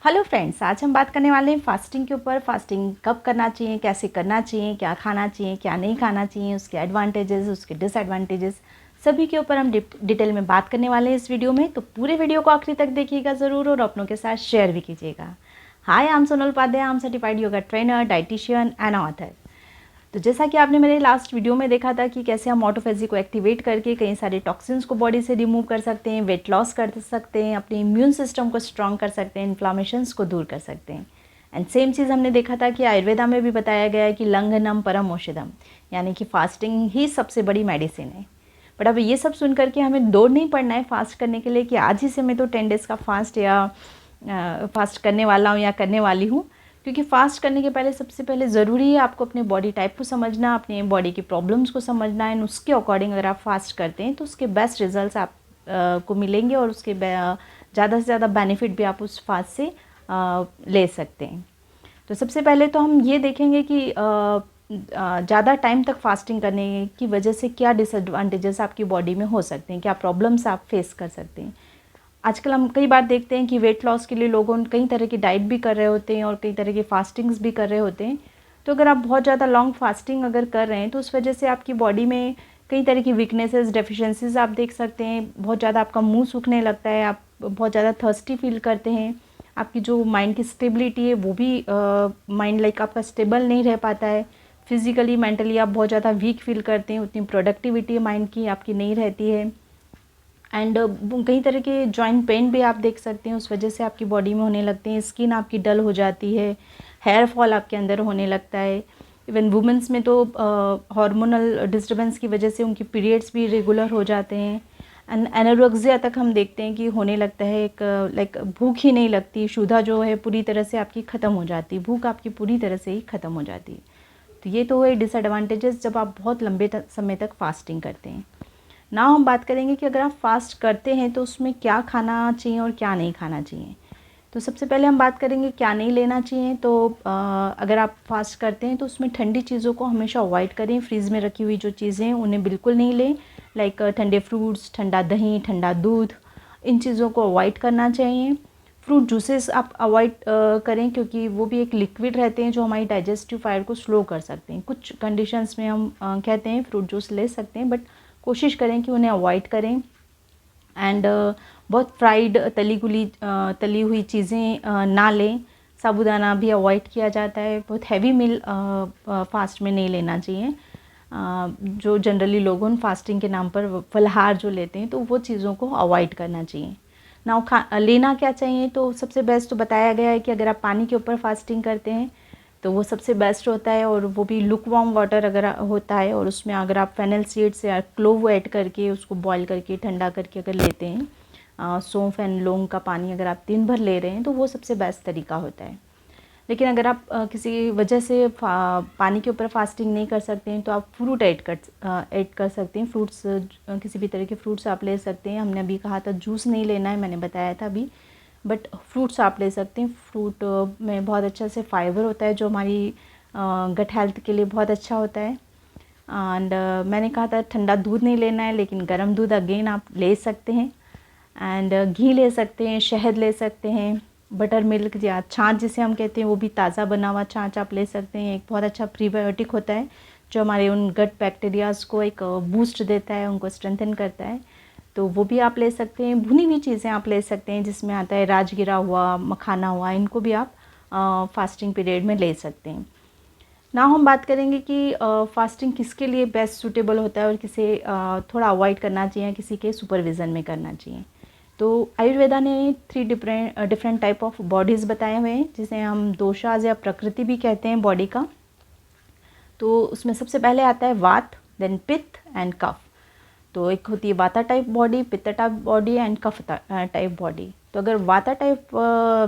Hello friends, आज हम बात करने वाले हैं फास्टिंग के ऊपर। फास्टिंग कब करना चाहिए, कैसे करना चाहिए, क्या खाना चाहिए, क्या नहीं खाना चाहिए, उसके एडवांटेजेस, उसके डिसएडवांटेजेस, सभी के ऊपर हम डिटेल में बात करने वाले हैं इस वीडियो में। तो पूरे वीडियो को आखिरी तक देखिएगा ज़रूर और अपनों के साथ शेयर भी कीजिएगा। Hi, I am Sonal Upadhyay, I am certified yoga trainer, dietitian and author. तो जैसा कि आपने मेरे लास्ट वीडियो में देखा था कि कैसे हम ऑटोफेजी को एक्टिवेट करके कई सारे टॉक्सिन्स को बॉडी से रिमूव कर सकते हैं, वेट लॉस कर सकते हैं, अपने इम्यून सिस्टम को स्ट्रॉन्ग कर सकते हैं, इन्फ्लामेशंस को दूर कर सकते हैं। एंड सेम चीज़ हमने देखा था कि आयुर्वेदा में भी बताया गया है कि लंघनम परम औषधम, यानी कि फास्टिंग ही सबसे बड़ी मेडिसिन है। बट अब ये सब सुन करके हमें दौड़ नहीं पड़ना है फास्ट करने के लिए कि आज ही से मैं तो 10 डेज़ का फास्ट या फास्ट करने वाला हूँ या करने वाली हूँ। क्योंकि फास्ट करने के पहले सबसे पहले ज़रूरी है आपको अपने बॉडी टाइप को समझना, अपने बॉडी की प्रॉब्लम्स को समझना है। उसके अकॉर्डिंग अगर आप फास्ट करते हैं तो उसके बेस्ट रिजल्ट्स आप को मिलेंगे और उसके ज़्यादा से ज़्यादा बेनिफिट भी आप उस फास्ट से ले सकते हैं। तो सबसे पहले तो हम ये देखेंगे कि ज़्यादा टाइम तक फास्टिंग करने की वजह से क्या डिसएडवांटेजेस आपकी बॉडी में हो सकते हैं, क्या प्रॉब्लम्स आप फेस कर सकते हैं। आजकल हम कई बार देखते हैं कि वेट लॉस के लिए लोगों कई तरह की डाइट भी कर रहे होते हैं और कई तरह की फास्टिंग्स भी कर रहे होते हैं। तो अगर आप बहुत ज़्यादा लॉन्ग फास्टिंग अगर कर रहे हैं तो उस वजह से आपकी बॉडी में कई तरह की वीकनेसेस, डेफिशिएंसीज आप देख सकते हैं। बहुत ज़्यादा आपका मुंह सूखने लगता है, आप बहुत ज़्यादा थर्स्टी फील करते हैं। आपकी जो माइंड की स्टेबिलिटी है वो भी माइंड लाइक आपका स्टेबल नहीं रह पाता है। फिजिकली, मेंटली आप बहुत ज़्यादा वीक फील करते हैं, उतनी प्रोडक्टिविटी माइंड की आपकी नहीं रहती है। एंड कई तरह के जॉइंट पेन भी आप देख सकते हैं, उस वजह से आपकी बॉडी में होने लगते हैं। स्किन आपकी डल हो जाती है, हेयर फॉल आपके अंदर होने लगता है। इवन वुमेंस में तो हार्मोनल डिस्टर्बेंस की वजह से उनकी पीरियड्स भी रेगुलर हो जाते हैं। एंड एनोरेक्सिया तक हम देखते हैं कि होने लगता है, एक लाइक भूख ही नहीं लगती, क्षुधा जो है पूरी तरह से आपकी ख़त्म हो जाती है, भूख आपकी पूरी तरह से ही ख़त्म हो जाती है। तो ये तो है डिसएडवांटेजेस जब आप बहुत लंबे समय तक फास्टिंग करते हैं। ना हम बात करेंगे कि अगर आप फास्ट करते हैं तो उसमें क्या खाना चाहिए और क्या नहीं खाना चाहिए। तो सबसे पहले हम बात करेंगे क्या नहीं लेना चाहिए। तो अगर आप फास्ट करते हैं तो उसमें ठंडी चीज़ों को हमेशा अवॉइड करें। फ्रीज़ में रखी हुई जो चीज़ें हैं उन्हें बिल्कुल नहीं लें, लाइक ठंडे फ्रूट्स, ठंडा दही, ठंडा दूध, इन चीज़ों को अवॉइड करना चाहिए। फ्रूट जूसेस आप अवॉइड करें क्योंकि वो भी एक लिक्विड रहते हैं जो हमारी डाइजेस्टिव फायर को स्लो कर सकते हैं। कुछ कंडीशंस में हम कहते हैं फ्रूट जूस ले सकते हैं, बट कोशिश करें कि उन्हें अवॉइड करें। एंड बहुत फ्राइड तली हुई चीज़ें ना लें। साबूदाना भी अवॉइड किया जाता है। बहुत हैवी मील फास्ट में नहीं लेना चाहिए। जो जनरली लोग फास्टिंग के नाम पर फलाहार जो लेते हैं तो वो चीज़ों को अवॉइड करना चाहिए। ना लेना क्या चाहिए, तो सबसे बेस्ट तो बताया गया है कि अगर आप पानी के ऊपर फास्टिंग करते हैं तो वो सबसे बेस्ट होता है, और वो भी लुक वार्म वाटर अगर होता है और उसमें अगर आप फेनल सीड्स या क्लोव ऐड करके उसको बॉईल करके ठंडा करके अगर लेते हैं, सौंफ एंड लौंग का पानी अगर आप दिन भर ले रहे हैं तो वो सबसे बेस्ट तरीका होता है। लेकिन अगर आप किसी वजह से पानी के ऊपर फास्टिंग नहीं कर सकते हैं तो आप फ्रूट ऐड कर सकते हैं। फ्रूट्स, किसी भी तरह के फ्रूट्स आप ले सकते हैं। हमने अभी कहा था जूस नहीं लेना है, मैंने बताया था अभी, बट फ्रूट्स आप ले सकते हैं। फ्रूट में बहुत अच्छा से फाइबर होता है जो हमारी गट हेल्थ के लिए बहुत अच्छा होता है। एंड मैंने कहा था ठंडा दूध नहीं लेना है, लेकिन गर्म दूध अगेन आप ले सकते हैं। एंड घी ले सकते हैं, शहद ले सकते हैं, बटर मिल्क या छाछ जिसे हम कहते हैं वो भी ताज़ा बना हुआ छाछ आप ले सकते हैं। एक बहुत अच्छा प्रीबायोटिक होता है जो हमारे उन गट बैक्टीरियाज़ को एक बूस्ट देता है, उनको स्ट्रेंथन करता है, तो वो भी आप ले सकते हैं। भुनी हुई चीज़ें आप ले सकते हैं जिसमें आता है राजगिरा हुआ, मखाना हुआ, इनको भी आप फास्टिंग पीरियड में ले सकते हैं। ना हम बात करेंगे कि फास्टिंग किसके लिए बेस्ट सूटेबल होता है और किसे थोड़ा अवॉइड करना चाहिए, किसी के सुपरविज़न में करना चाहिए। तो आयुर्वेदा ने 3 डिफरेंट टाइप ऑफ बॉडीज़ बताए हुए हैं जिसे हम दोषाज या प्रकृति भी कहते हैं बॉडी का। तो उसमें सबसे पहले आता है वात, देन पित्त एंड कफ। तो एक होती है vata type body, pitta type body and kapha type body. तो अगर वाता टाइप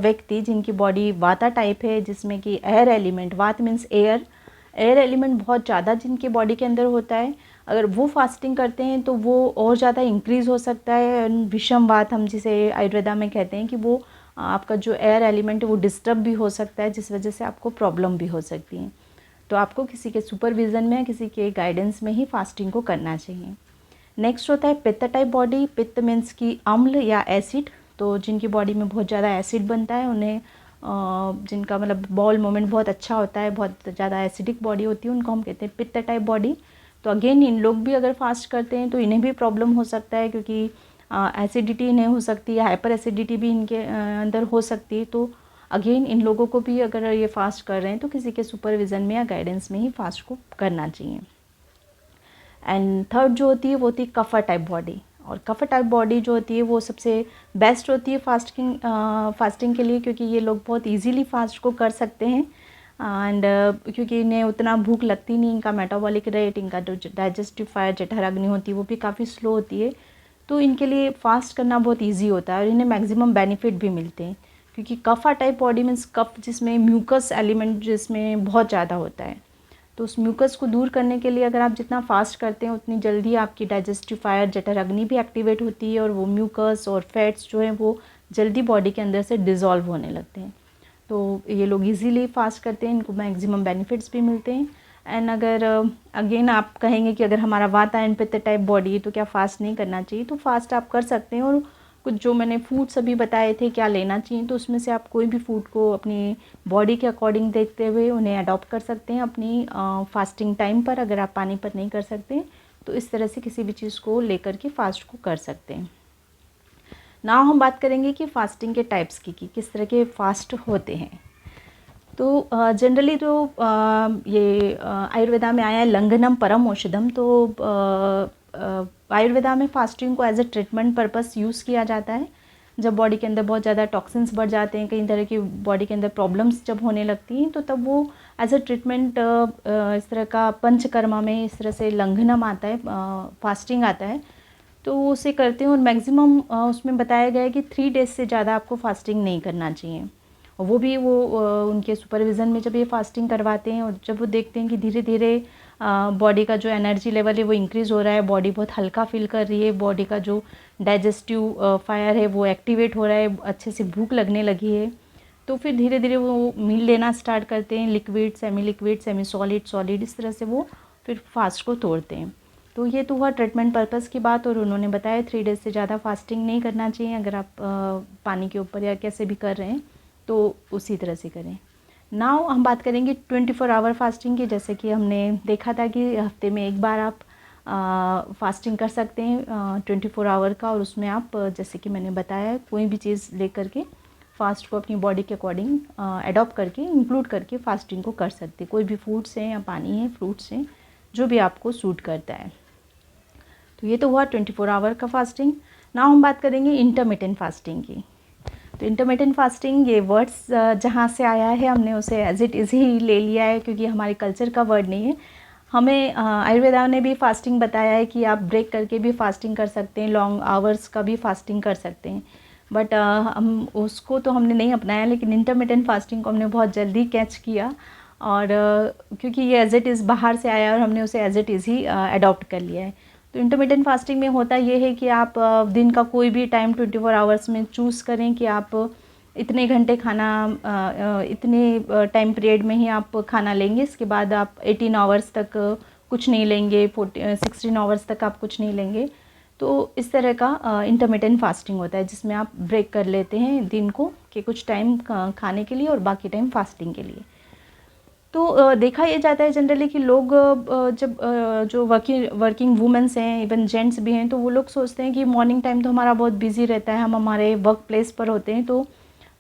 व्यक्ति जिनकी बॉडी वाता टाइप है, जिसमें कि एयर एलिमेंट, वात मीन्स एयर एलिमेंट बहुत ज़्यादा जिनकी बॉडी के अंदर होता है, अगर वो फास्टिंग करते हैं तो वो और ज़्यादा इंक्रीज़ हो सकता है। विषम वात हम जिसे आयुर्वेदा में कहते हैं कि वो आपका जो एयर एलिमेंट है वो डिस्टर्ब भी हो सकता है, जिस वजह से आपको प्रॉब्लम भी हो सकती है। तो आपको किसी के सुपरविज़न में, किसी के गाइडेंस में ही फास्टिंग को करना चाहिए। नेक्स्ट होता है पित्त टाइप बॉडी। पित्त मीन्स की अम्ल या एसिड। तो जिनकी बॉडी में बहुत ज़्यादा एसिड बनता है उन्हें जिनका मतलब बॉल मूवमेंट बहुत अच्छा होता है, बहुत ज़्यादा एसिडिक बॉडी होती है, उनको हम कहते हैं पित्त टाइप बॉडी। तो अगेन इन लोग भी अगर फास्ट करते हैं तो इन्हें भी प्रॉब्लम हो सकता है, क्योंकि एसिडिटी इन्हें हो सकती है, हाइपर एसिडिटी भी इनके अंदर हो सकती है। तो अगेन इन लोगों को भी अगर ये फास्ट कर रहे हैं तो किसी के सुपरविज़न में या गाइडेंस में ही फास्ट को करना चाहिए। एंड थर्ड जो होती है वो होती है कफर टाइप बॉडी। और कफर टाइप बॉडी जो होती है वो सबसे बेस्ट होती है फास्टिंग के लिए, क्योंकि ये लोग बहुत इजीली फास्ट को कर सकते हैं। एंड क्योंकि इन्हें उतना भूख लगती नहीं, इनका मेटाबॉलिक रेट, इनका जो डाइजेस्टिव फायर जठराग्नि होती है वो भी काफ़ी स्लो होती है। तो इनके लिए फास्ट करना बहुत ईजी होता है और इन्हें मैक्सिमम बेनिफिट भी मिलते हैं, क्योंकि कफा टाइप बॉडी मीन्स कफ जिसमें म्यूकस एलिमेंट जिसमें बहुत ज़्यादा होता है। तो उस म्यूकस को दूर करने के लिए अगर आप जितना फास्ट करते हैं उतनी जल्दी आपकी डाइजेस्टिव फायर जठराग्नि भी एक्टिवेट होती है और वो म्यूकस और फैट्स जो हैं वो जल्दी बॉडी के अंदर से डिज़ोल्व होने लगते हैं। तो ये लोग इजीली फास्ट करते हैं, इनको मैक्सिमम बेनिफिट्स भी मिलते हैं। एंड अगर अगेन आप कहेंगे कि अगर हमारा वातायन पित्त टाइप बॉडी है तो क्या फ़ास्ट नहीं करना चाहिए, तो फास्ट आप कर सकते हैं। और कुछ जो मैंने फूड्स अभी बताए थे क्या लेना चाहिए, तो उसमें से आप कोई भी फूड को अपनी बॉडी के अकॉर्डिंग देखते हुए उन्हें अडॉप्ट कर सकते हैं अपनी फास्टिंग टाइम पर। अगर आप पानी पर नहीं कर सकते तो इस तरह से किसी भी चीज़ को लेकर के फास्ट को कर सकते हैं। नाउ हम बात करेंगे कि फास्टिंग के टाइप्स की कि किस तरह के फास्ट होते हैं। तो जनरली तो ये आयुर्वेदा में आया है लंघनम परम औषधम। तो आयुर्वेदा में फास्टिंग को as a treatment purpose use किया जाता है। जब बॉडी के अंदर बहुत ज़्यादा टॉक्सिन्स बढ़ जाते हैं, कई तरह की बॉडी के अंदर प्रॉब्लम्स जब होने लगती हैं, तो तब वो एज अ ट्रीटमेंट इस तरह का पंचकर्मा में इस तरह से लंघनम आता है, फास्टिंग आता है, तो उसे करते हैं। और मैक्सिमम उसमें बताया गया है कि 3 डेज़ से ज़्यादा आपको फास्टिंग नहीं करना चाहिए। और वो भी उनके सुपरविज़न में जब ये फास्टिंग करवाते हैं और जब वो देखते हैं कि धीरे धीरे बॉडी का जो एनर्जी लेवल है वो इंक्रीज़ हो रहा है, बॉडी बहुत हल्का फील कर रही है, बॉडी का जो डाइजेस्टिव फायर है वो एक्टिवेट हो रहा है, अच्छे से भूख लगने लगी है, तो फिर धीरे धीरे वो मील लेना स्टार्ट करते हैं, लिक्विड, सेमी सॉलिड, सॉलिड, इस तरह से वो फिर फास्ट को तोड़ते हैं। तो ये तो हुआ ट्रीटमेंट पर्पज़ की बात। और उन्होंने बताया 3 डेज़ से ज़्यादा फास्टिंग नहीं करना चाहिए। अगर आप पानी के ऊपर या कैसे भी कर रहे हैं तो उसी तरह से करें। नाउ हम बात करेंगे 24 आवर फास्टिंग की। जैसे कि हमने देखा था कि हफ्ते में एक बार आप फास्टिंग कर सकते हैं 24 आवर का, और उसमें आप जैसे कि मैंने बताया कोई भी चीज़ लेकर के फास्ट को अपनी बॉडी के अकॉर्डिंग एडॉप्ट करके इंक्लूड करके फास्टिंग को कर सकते हैं। कोई भी फूड्स हैं या पानी है, फ्रूट्स हैं, जो भी आपको सूट करता है। तो ये तो हुआ 24 आवर का फास्टिंग। नाउ हम बात करेंगे इंटरमिटेंट फास्टिंग की। तो इंटरमिटेंट फास्टिंग ये वर्ड्स जहाँ से आया है हमने उसे एज इट इज़ ही ले लिया है, क्योंकि हमारे कल्चर का वर्ड नहीं है। हमें आयुर्वेदा ने भी फास्टिंग बताया है कि आप ब्रेक करके भी फास्टिंग कर सकते हैं, लॉन्ग आवर्स का भी फास्टिंग कर सकते हैं। बट हम उसको तो हमने नहीं अपनाया, लेकिन इंटरमिटेंट फास्टिंग को हमने बहुत जल्दी कैच किया। और क्योंकि ये एज इट इज़ बाहर से आया और हमने उसे एज इट इज़ ही अडॉप्ट कर लिया है। तो इंटरमिटेंट फास्टिंग में होता ये है कि आप दिन का कोई भी टाइम 24 आवर्स में चूज़ करें कि आप इतने घंटे खाना, इतने टाइम पीरियड में ही आप खाना लेंगे। इसके बाद आप 18 आवर्स तक कुछ नहीं लेंगे, 16 आवर्स तक आप कुछ नहीं लेंगे। तो इस तरह का इंटरमिटेंट फास्टिंग होता है, जिसमें आप ब्रेक कर लेते हैं दिन को कि कुछ टाइम खाने के लिए और बाकी टाइम फास्टिंग के लिए। तो देखा ये जाता है जनरली कि लोग जब जो वर्किंग वुमेन्स हैं, इवन जेंट्स भी हैं, तो वो लोग सोचते हैं कि मॉर्निंग टाइम तो हमारा बहुत बिजी रहता है, हम हमारे वर्क प्लेस पर होते हैं, तो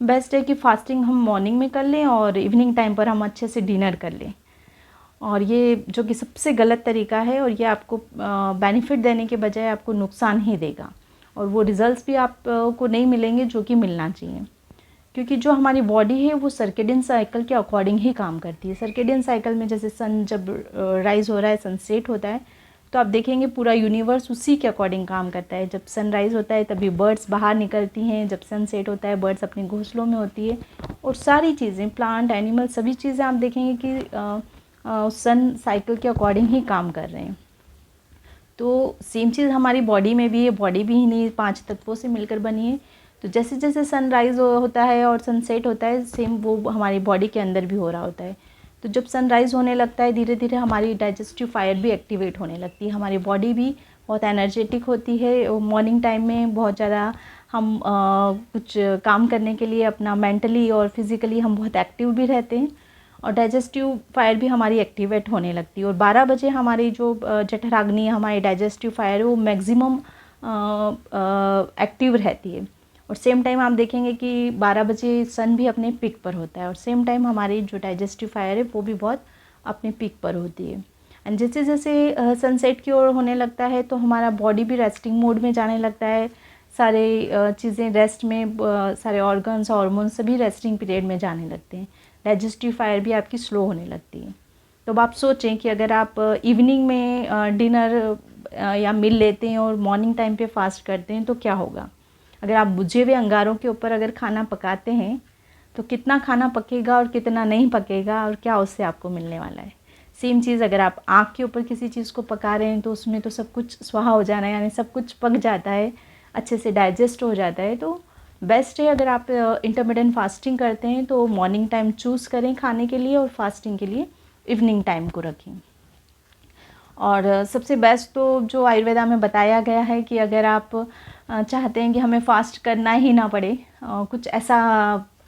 बेस्ट है कि फास्टिंग हम मॉर्निंग में कर लें और इवनिंग टाइम पर हम अच्छे से डिनर कर लें। और ये जो कि सबसे गलत तरीका है, और ये आपको बेनिफिट देने के बजाय आपको नुकसान ही देगा, और वो रिजल्ट्स भी आपको नहीं मिलेंगे जो कि मिलना चाहिए। क्योंकि जो हमारी बॉडी है वो सर्केडियन साइकिल के अकॉर्डिंग ही काम करती है। सर्केडियन साइकिल में जैसे सन जब राइज़ हो रहा है, सनसेट होता है, तो आप देखेंगे पूरा यूनिवर्स उसी के अकॉर्डिंग काम करता है। जब सनराइज़ होता है तभी बर्ड्स बाहर निकलती हैं, जब सनसेट होता है बर्ड्स अपने घोंसलों में होती है, और सारी चीज़ें, प्लांट, एनिमल, सभी चीज़ें आप देखेंगे कि सन साइकिल के अकॉर्डिंग ही काम कर रहे हैं। तो सेम चीज़ हमारी बॉडी में भी है। बॉडी भी इन्हीं 5 तत्वों से मिलकर बनी है। तो जैसे जैसे सनराइज़ होता है और सनसेट होता है, सेम वो हमारी बॉडी के अंदर भी हो रहा होता है। तो जब सनराइज़ होने लगता है, धीरे धीरे हमारी डाइजेस्टिव फायर भी एक्टिवेट होने लगती है, हमारी बॉडी भी बहुत एनर्जेटिक होती है। मॉर्निंग टाइम में बहुत ज़्यादा हम कुछ काम करने के लिए अपना मेंटली और फिज़िकली हम बहुत एक्टिव भी रहते हैं और डाइजेस्टिव फायर भी हमारी एक्टिवेट होने लगती है। और 12 बजे हमारी जो जठराग्नि हमारी डाइजेस्टिव फायर है वो मैक्सिमम एक्टिव रहती है। और सेम टाइम आप देखेंगे कि 12 बजे सन भी अपने पीक पर होता है और सेम टाइम हमारी जो डाइजेस्टिव फायर है वो भी बहुत अपने पीक पर होती है। एंड जैसे जैसे सनसेट की ओर होने लगता है तो हमारा बॉडी भी रेस्टिंग मोड में जाने लगता है, सारे चीज़ें रेस्ट में, सारे ऑर्गन्स हार्मोन्स सभी रेस्टिंग पीरियड में जाने लगते हैं। डाइजेस्टिव फायर भी आपकी स्लो होने लगती है। तो अब आप सोचें कि अगर आप इवनिंग में डिनर या मील लेते हैं और मॉर्निंग टाइम पे फास्ट करते हैं तो क्या होगा। अगर आप बुझे हुए अंगारों के ऊपर अगर खाना पकाते हैं तो कितना खाना पकेगा और कितना नहीं पकेगा और क्या उससे आपको मिलने वाला है। सेम चीज़ अगर आप आग के ऊपर किसी चीज़ को पका रहे हैं तो उसमें तो सब कुछ स्वाहा हो जाना है, यानी सब कुछ पक जाता है, अच्छे से डाइजेस्ट हो जाता है। तो बेस्ट है अगर आप इंटरमिटेंट फास्टिंग करते हैं तो मॉर्निंग टाइम चूज़ करें खाने के लिए और फास्टिंग के लिए इवनिंग टाइम को रखें। और सबसे बेस्ट तो जो आयुर्वेदा में बताया गया है कि अगर आप चाहते हैं कि हमें फ़ास्ट करना ही ना पड़े, कुछ ऐसा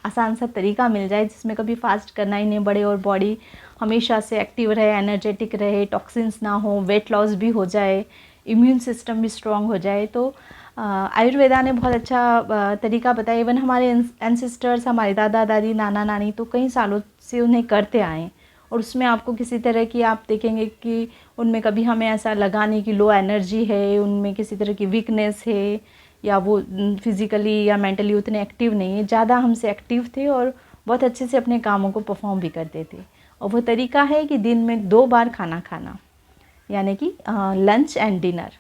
आसान सा तरीका मिल जाए जिसमें कभी फ़ास्ट करना ही नहीं पड़े और बॉडी हमेशा से एक्टिव रहे, एनर्जेटिक रहे, टॉक्सिन्स ना हो, वेट लॉस भी हो जाए, इम्यून सिस्टम भी स्ट्रॉन्ग हो जाए, तो आयुर्वेदा ने बहुत अच्छा तरीका बताया। इवन हमारे एंसेस्टर्स, हमारे दादा दादी, नाना नानी तो कई सालों से उन्हें करते आए और उसमें आपको किसी तरह की आप देखेंगे कि उनमें कभी हमें ऐसा लगा नहीं कि लो एनर्जी है, उनमें किसी तरह की वीकनेस है या वो फिज़िकली या मेंटली उतने एक्टिव नहीं है, ज़्यादा हमसे एक्टिव थे और बहुत अच्छे से अपने कामों को परफॉर्म भी करते थे। और वो तरीका है कि दिन में 2 बार खाना खाना, यानी कि लंच एंड डिनर,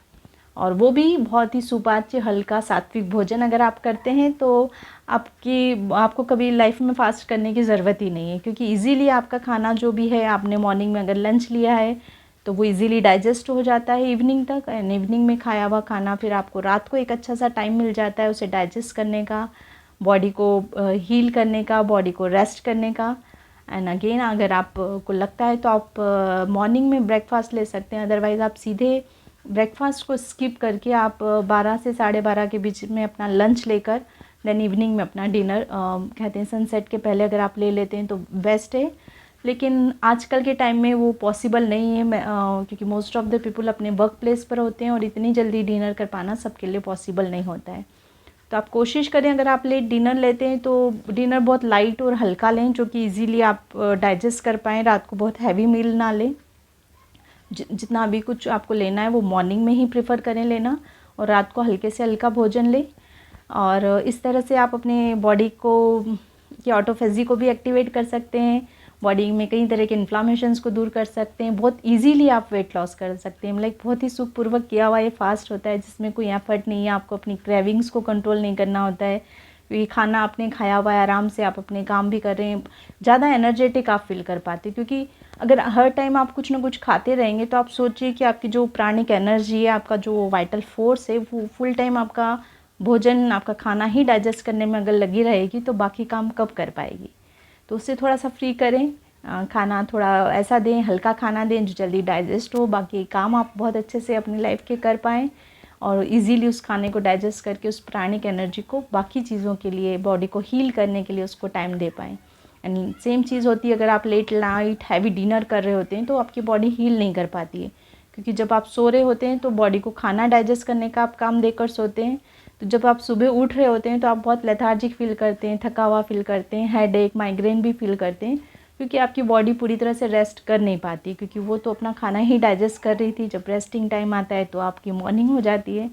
और वो भी बहुत ही सुपाच्य हल्का सात्विक भोजन अगर आप करते हैं तो आपको कभी लाइफ में फास्ट करने की ज़रूरत ही नहीं है, क्योंकि इजीली आपका खाना जो भी है, आपने मॉर्निंग में अगर लंच लिया है तो वो इजीली डाइजेस्ट हो जाता है इवनिंग तक, एंड इवनिंग में खाया हुआ खाना फिर आपको रात को एक अच्छा सा टाइम मिल जाता है उसे डाइजेस्ट करने का, बॉडी को हील करने का, बॉडी को रेस्ट करने का। एंड अगेन अगर आपको लगता है तो आप मॉर्निंग में ब्रेकफास्ट ले सकते हैं, अदरवाइज़ आप सीधे ब्रेकफास्ट को स्किप करके आप 12 से 12:30 के बीच में अपना लंच लेकर देन इवनिंग में अपना डिनर कहते हैं सनसेट के पहले अगर आप ले लेते हैं तो बेस्ट है। लेकिन आजकल के टाइम में वो पॉसिबल नहीं है, क्योंकि मोस्ट ऑफ़ द पीपल अपने वर्क प्लेस पर होते हैं और इतनी जल्दी डिनर कर पाना सबके लिए पॉसिबल नहीं होता है। तो आप कोशिश करें अगर आप लेट डिनर लेते हैं तो डिनर बहुत लाइट और हल्का लें, जो कि इजीली आप डाइजेस्ट कर पाएँ, रात को बहुत हैवी मील ना लें। जितना भी कुछ आपको लेना है वो मॉर्निंग में ही प्रेफर करें लेना, और रात को हल्के से हल्का भोजन लें। और इस तरह से आप अपने बॉडी को की ऑटोफेजी को भी एक्टिवेट कर सकते हैं, बॉडी में कई तरह के इन्फ्लामेशंस को दूर कर सकते हैं, बहुत इजीली आप वेट लॉस कर सकते हैं। लाइक बहुत ही सुखपूर्वक किया हुआ ये फास्ट होता है जिसमें कोई एफर्ट नहीं है, आपको अपनी क्रेविंग्स को कंट्रोल नहीं करना होता है, क्योंकि खाना आपने खाया हुआ है, आराम से आप अपने काम भी कर रहे हैं, ज़्यादा एनर्जेटिक आप फील कर पाते। क्योंकि अगर हर टाइम आप कुछ ना कुछ खाते रहेंगे तो आप सोचिए कि आपकी जो प्राणिक एनर्जी है, आपका जो वाइटल फोर्स है, वो फुल टाइम आपका भोजन, आपका खाना ही डाइजेस्ट करने में अगर लगी रहेगी तो बाकी काम कब कर पाएगी। तो उससे थोड़ा सा फ्री करें, खाना थोड़ा ऐसा दें, हल्का खाना दें जो जल्दी डाइजेस्ट हो, बाकी काम आप बहुत अच्छे से अपनी लाइफ के कर पाएँ और इजीली उस खाने को डाइजेस्ट करके उस प्राणिक एनर्जी को बाकी चीज़ों के लिए, बॉडी को हील करने के लिए उसको टाइम दे पाएँ। एंड सेम चीज़ होती है अगर आप लेट नाइट हैवी डिनर कर रहे होते हैं तो आपकी बॉडी हील नहीं कर पाती है, क्योंकि जब आप सो रहे होते हैं तो बॉडी को खाना डाइजेस्ट करने का आप काम देकर सोते हैं, तो जब आप सुबह उठ रहे होते हैं तो आप बहुत लेथार्जिक फील करते हैं, थका हुआ फील करते हैं, हेडेक, माइग्रेन भी फील करते हैं, क्योंकि आपकी बॉडी पूरी तरह से रेस्ट कर नहीं पाती, क्योंकि वो तो अपना खाना ही डाइजेस्ट कर रही थी। जब रेस्टिंग टाइम आता है तो आपकी मॉर्निंग हो जाती है,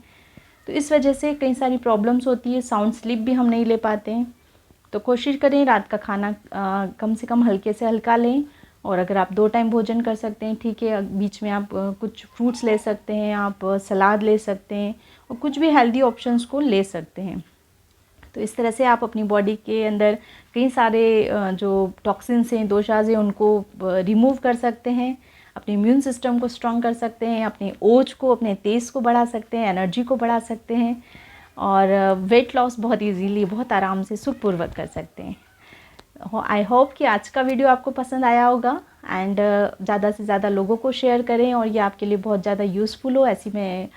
तो इस वजह से कई सारी प्रॉब्लम्स होती है, साउंड स्लीप भी हम नहीं ले पाते हैं। तो कोशिश करें रात का खाना कम से कम हल्के से हल्का लें, और अगर आप 2 टाइम भोजन कर सकते हैं ठीक है, बीच में आप कुछ फ्रूट्स ले सकते हैं, आप सलाद ले सकते हैं और कुछ भी हेल्दी ऑप्शंस को ले सकते हैं। तो इस तरह से आप अपनी बॉडी के अंदर कई सारे जो टॉक्सिन्स हैं, दोषाज हैं, उनको रिमूव कर सकते हैं, अपने इम्यून सिस्टम को स्ट्रॉन्ग कर सकते हैं, अपने ओज को, अपने तेज़ को बढ़ा सकते हैं, एनर्जी को बढ़ा सकते हैं, और वेट लॉस बहुत इजीली, बहुत आराम से, सुखपूर्वक कर सकते हैं। आई होप कि आज का वीडियो आपको पसंद आया होगा, एंड ज़्यादा से ज़्यादा लोगों को शेयर करें और ये आपके लिए बहुत ज़्यादा यूज़फुल हो, ऐसी मैं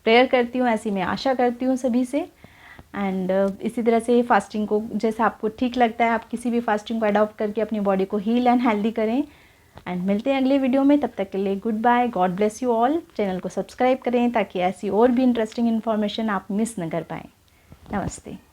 प्रेयर करती हूँ, ऐसी मैं आशा करती हूँ सभी से। एंड इसी तरह से फास्टिंग को जैसा आपको ठीक लगता है आप किसी भी फास्टिंग को अडॉप्ट करके अपनी बॉडी को हील एंड हेल्दी करें। एंड मिलते हैं अगले वीडियो में, तब तक के लिए good bye, God bless you all. Channel को सब्सक्राइब करें ताकि ऐसी और भी इंटरेस्टिंग इन्फॉर्मेशन आप मिस न कर पाएँ। नमस्ते।